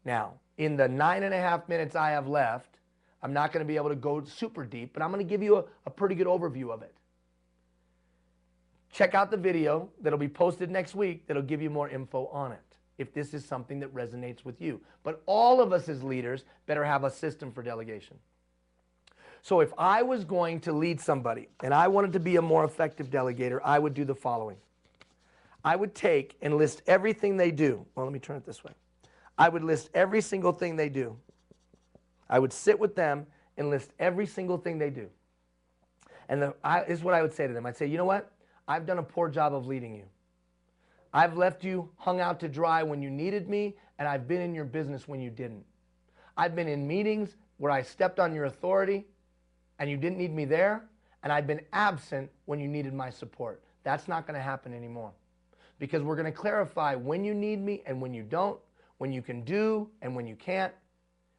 Now, in the 9.5 minutes I have left, I'm not going to be able to go super deep, but I'm going to give you a pretty good overview of it. Check out the video that'll be posted next week that'll give you more info on it, if this is something that resonates with you. But all of us as leaders better have a system for delegation. So if I was going to lead somebody and I wanted to be a more effective delegator, I would do the following. I would take and list everything they do. Well, let me turn it this way. I would list every single thing they do. I would sit with them and list every single thing they do. And this is what I would say to them. I'd say, you know what? I've done a poor job of leading you. I've left you hung out to dry when you needed me, and I've been in your business when you didn't. I've been in meetings where I stepped on your authority and you didn't need me there, and I've been absent when you needed my support. That's not going to happen anymore, because we're going to clarify when you need me and when you don't, when you can do and when you can't.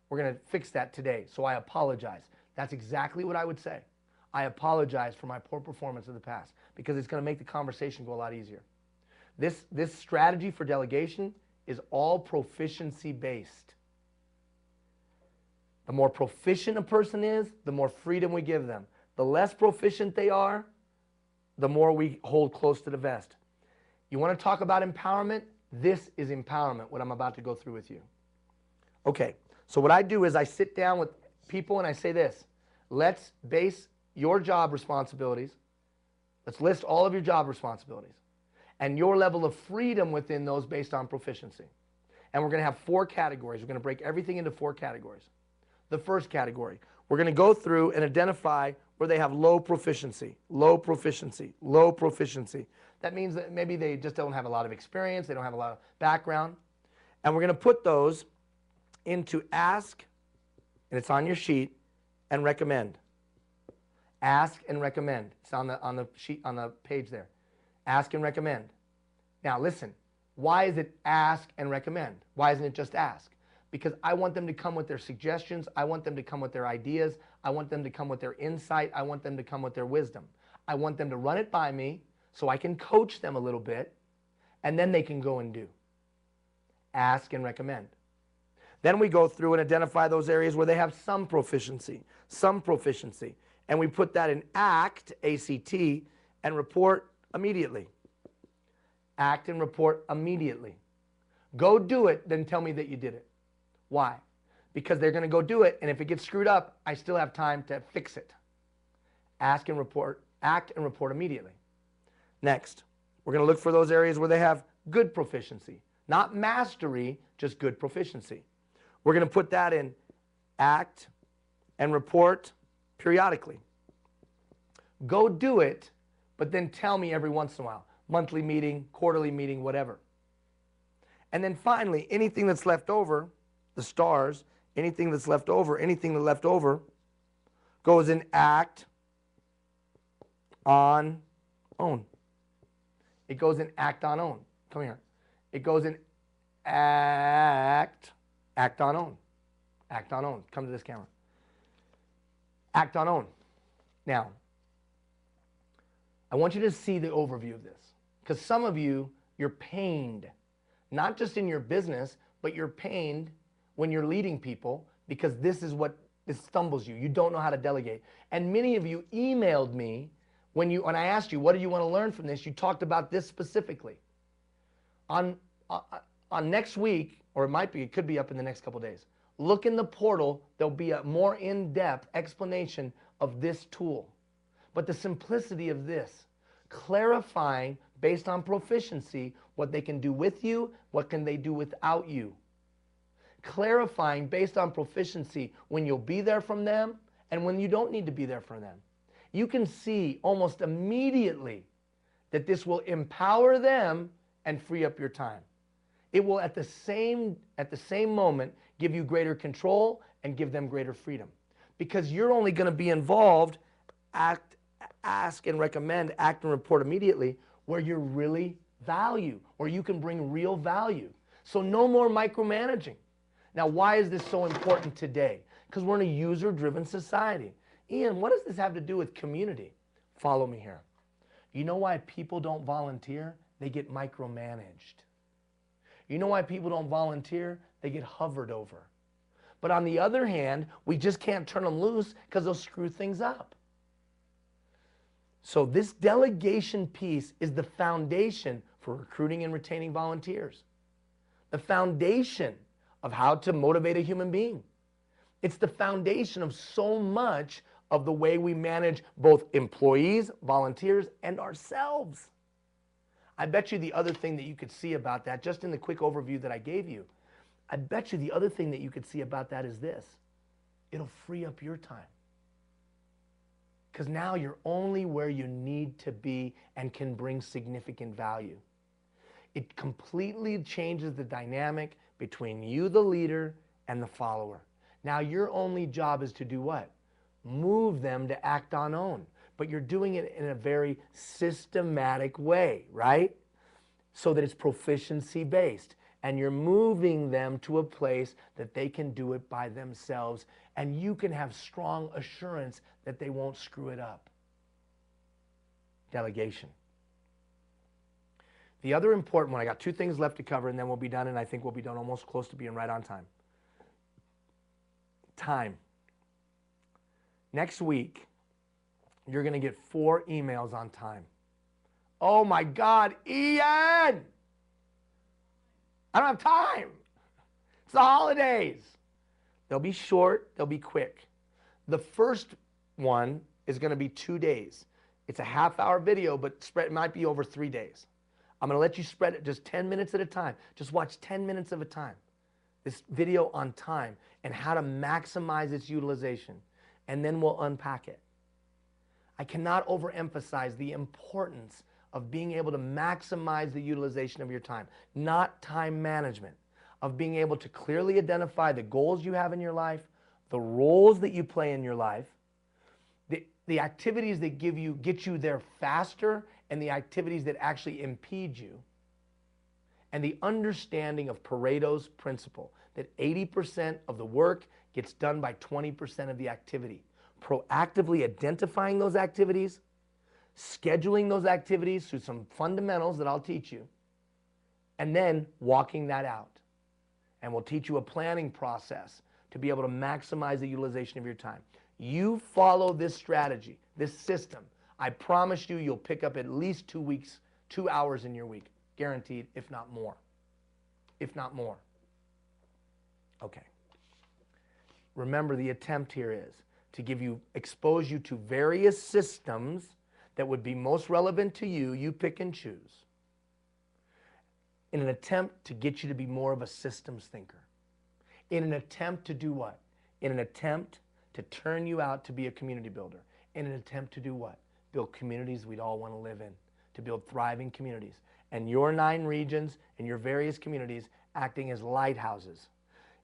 We're going to fix that today, so I apologize. That's exactly what I would say. I apologize for my poor performance of the past, because it's going to make the conversation go a lot easier. This strategy for delegation is all proficiency based. The more proficient a person is, the more freedom we give them. The less proficient they are, the more we hold close to the vest. You want to talk about empowerment? This is empowerment, what I'm about to go through with you. Okay, so what I do is I sit down with people and I say this. Let's base your job responsibilities. Let's list all of your job responsibilities and your level of freedom within those based on proficiency. And we're going to have 4 categories. We're going to break everything into 4 categories. The first category, we're going to go through and identify where they have low proficiency, low proficiency, low proficiency. That means that maybe they just don't have a lot of experience, they don't have a lot of background. And we're going to put those into ask, and it's on your sheet, and recommend. Ask and recommend. It's on the sheet, on the page there. Ask and recommend. Now listen, why is it ask and recommend? Why isn't it just ask? Because I want them to come with their suggestions. I want them to come with their ideas. I want them to come with their insight. I want them to come with their wisdom. I want them to run it by me so I can coach them a little bit, and then they can go and do. Ask and recommend. Then we go through and identify those areas where they have some proficiency, and we put that in act, A-C-T, and report immediately. Act and report immediately. Go do it, then tell me that you did it. Why? Because they're going to go do it, and if it gets screwed up, I still have time to fix it. Ask and report, act and report immediately. Next, we're going to look for those areas where they have good proficiency. Not mastery, just good proficiency. We're going to put that in act and report periodically. Go do it, but then tell me every once in a while. Monthly meeting, quarterly meeting, whatever. And then finally, anything that's left over, the stars, anything that's left over goes in act, on, own. It goes in act, on, own. Come here. It goes in act, on, own. Act, on, own. Come to this camera. Act, on, own. Now, I want you to see the overview of this, because some of you, you're pained, not just in your business, but you're pained when you're leading people, because this stumbles you. You don't know how to delegate. And many of you emailed me when I asked you, what do you want to learn from this? You talked about this specifically. On next week, or it could be up in the next couple days, look in the portal. There'll be a more in-depth explanation of this tool. But the simplicity of this, clarifying based on proficiency what they can do with you, what can they do without you. Clarifying based on proficiency when you'll be there from them and when you don't need to be there for them. You can see almost immediately that this will empower them and free up your time. It will at the same moment give you greater control and give them greater freedom, because you're only going to be involved, ask and recommend, act and report immediately where you're really value, or you can bring real value. So no more micromanaging. Now, why is this so important today? Because we're in a user-driven society. Ian, what does this have to do with community? Follow me here. You know why people don't volunteer? They get micromanaged. You know why people don't volunteer? They get hovered over. But on the other hand, we just can't turn them loose because they'll screw things up. So this delegation piece is the foundation for recruiting and retaining volunteers. The foundation of how to motivate a human being. It's the foundation of so much of the way we manage both employees, volunteers, and ourselves. I bet you the other thing that you could see about that, just in the quick overview that I gave you, I bet you the other thing that you could see about that is this. It'll free up your time. Because now you're only where you need to be and can bring significant value. It completely changes the dynamic between you, the leader, and the follower. Now your only job is to do what? Move them to act on own. But you're doing it in a very systematic way, right? So that it's proficiency based. And you're moving them to a place that they can do it by themselves. And you can have strong assurance that they won't screw it up. Delegation. The other important one, I got two things left to cover and then we'll be done, and I think we'll be done almost close to being right on time. Time. Next week, you're going to get 4 emails on time. Oh my God, Ian! I don't have time. It's the holidays. They'll be short, they'll be quick. The first one is going to be 2 days. It's a half-hour video, but it might be over 3 days. I'm going to let you spread it just 10 minutes at a time. Just watch 10 minutes of a time. This video on time and how to maximize its utilization. And then we'll unpack it. I cannot overemphasize the importance of being able to maximize the utilization of your time, not time management, of being able to clearly identify the goals you have in your life, the roles that you play in your life, the activities that get you there faster, and the activities that actually impede you, and the understanding of Pareto's principle, that 80% of the work gets done by 20% of the activity. Proactively identifying those activities, scheduling those activities through some fundamentals that I'll teach you, and then walking that out. And we'll teach you a planning process to be able to maximize the utilization of your time. You follow this strategy, this system, I promise you, you'll pick up at least 2 weeks, 2 hours in your week. Guaranteed, if not more. If not more. Okay. Remember, the attempt here is to expose you to various systems that would be most relevant to you. You pick and choose. In an attempt to get you to be more of a systems thinker. In an attempt to do what? In an attempt to turn you out to be a community builder. In an attempt to do what? Build communities we'd all want to live in. To build thriving communities. And your 9 regions and your various communities acting as lighthouses.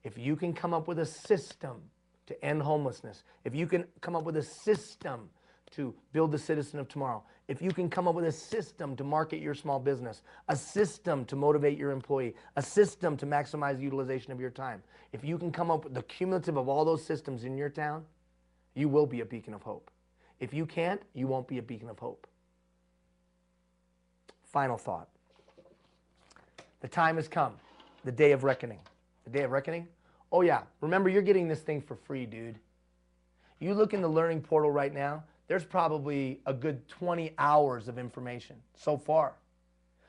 If you can come up with a system to end homelessness, if you can come up with a system to build the citizen of tomorrow, if you can come up with a system to market your small business, a system to motivate your employee, a system to maximize the utilization of your time, if you can come up with the cumulative of all those systems in your town, you will be a beacon of hope. If you can't, you won't be a beacon of hope. Final thought. The time has come. The day of reckoning. The day of reckoning? Oh yeah, remember, you're getting this thing for free, dude. You look in the learning portal right now, there's probably a good 20 hours of information so far.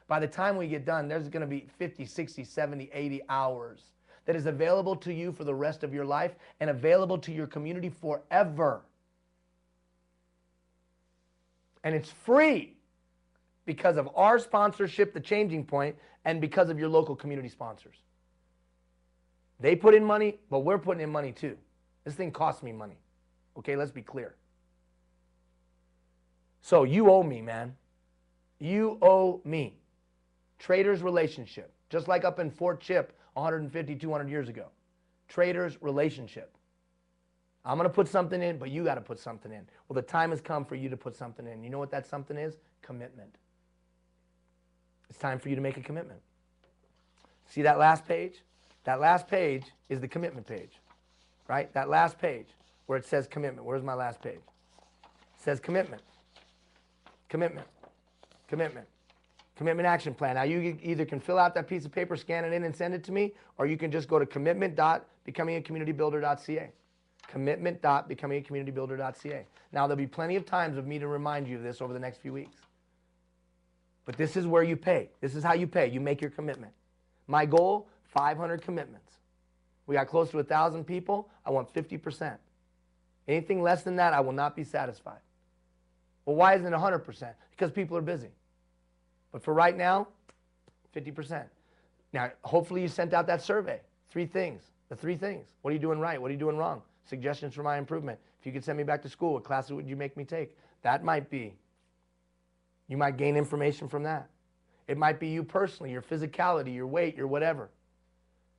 By the time we get done, there's going to be 50, 60, 70, 80 hours that is available to you for the rest of your life and available to your community forever. And it's free because of our sponsorship, The Changing Point, and because of your local community sponsors. They put in money, but we're putting in money too. This thing costs me money. Okay, let's be clear. So you owe me, man. You owe me. Traders relationship. Just like up in Fort Chip 150, 200 years ago. Traders relationship. I'm going to put something in, but you got to put something in. Well, the time has come for you to put something in. You know what that something is? Commitment. It's time for you to make a commitment. See that last page? That last page is the commitment page, right? That last page where it says commitment. Where's my last page? It says commitment, commitment, commitment, commitment action plan. Now you either can fill out that piece of paper, scan it in and send it to me, or you can just go to commitment.becomingacommunitybuilder.ca. Commitment.becomingacommunitybuilder.ca. Now there'll be plenty of times of me to remind you of this over the next few weeks. But this is where you pay. This is how you pay. You make your commitment. My goal, 500 commitments. We got close to 1,000 people. I want 50%. Anything less than that, I will not be satisfied. Well, why isn't it 100%? Because people are busy. But for right now, 50%. Now, hopefully you sent out that survey. 3 things. The 3 things. What are you doing right? What are you doing wrong? Suggestions for my improvement. If you could send me back to school, what classes would you make me take? That might be. You might gain information from that. It might be you personally, your physicality, your weight, your whatever.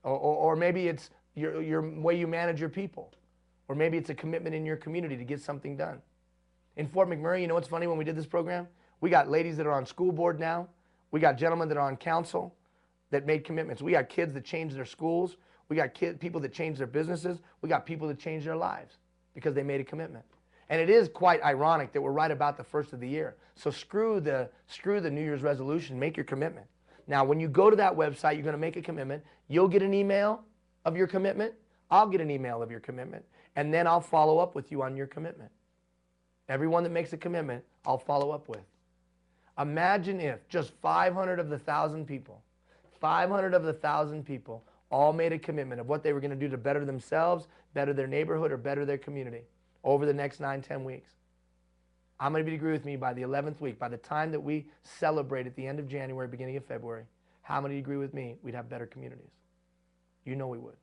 Or maybe it's your way you manage your people. Or maybe it's a commitment in your community to get something done. In Fort McMurray, you know what's funny when we did this program? We got ladies that are on school board now. We got gentlemen that are on council that made commitments. We got kids that changed their schools. We got people that changed their businesses. We got people that changed their lives because they made a commitment. And it is quite ironic that we're right about the first of the year. So screw the New Year's resolution. Make your commitment. Now, when you go to that website, you're going to make a commitment. You'll get an email of your commitment. I'll get an email of your commitment. And then I'll follow up with you on your commitment. Everyone that makes a commitment, I'll follow up with. Imagine if just 500 of the 1,000 people, 500 of the 1,000 people all made a commitment of what they were going to do to better themselves, better their neighborhood, or better their community over the next 9-10 weeks. I'm going to agree with me by the 11th week, by the time that we celebrate at the end of January, beginning of February, how many agree with me we'd have better communities? You know we would.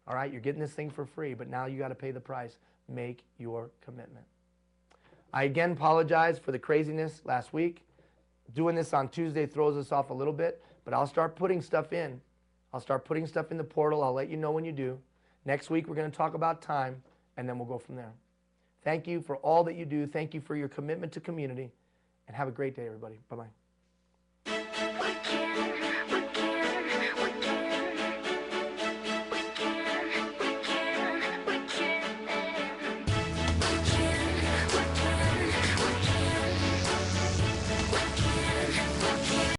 All right, you're getting this thing for free, but now you got to pay the price. Make your commitment. I again apologize for the craziness last week. Doing this on Tuesday throws us off a little bit, but I'll start putting stuff in. I'll start putting stuff in the portal. I'll let you know when you do. Next week we're going to talk about time, and then we'll go from there. Thank you for all that you do. Thank you for your commitment to community, and have a great day, everybody. Bye-bye.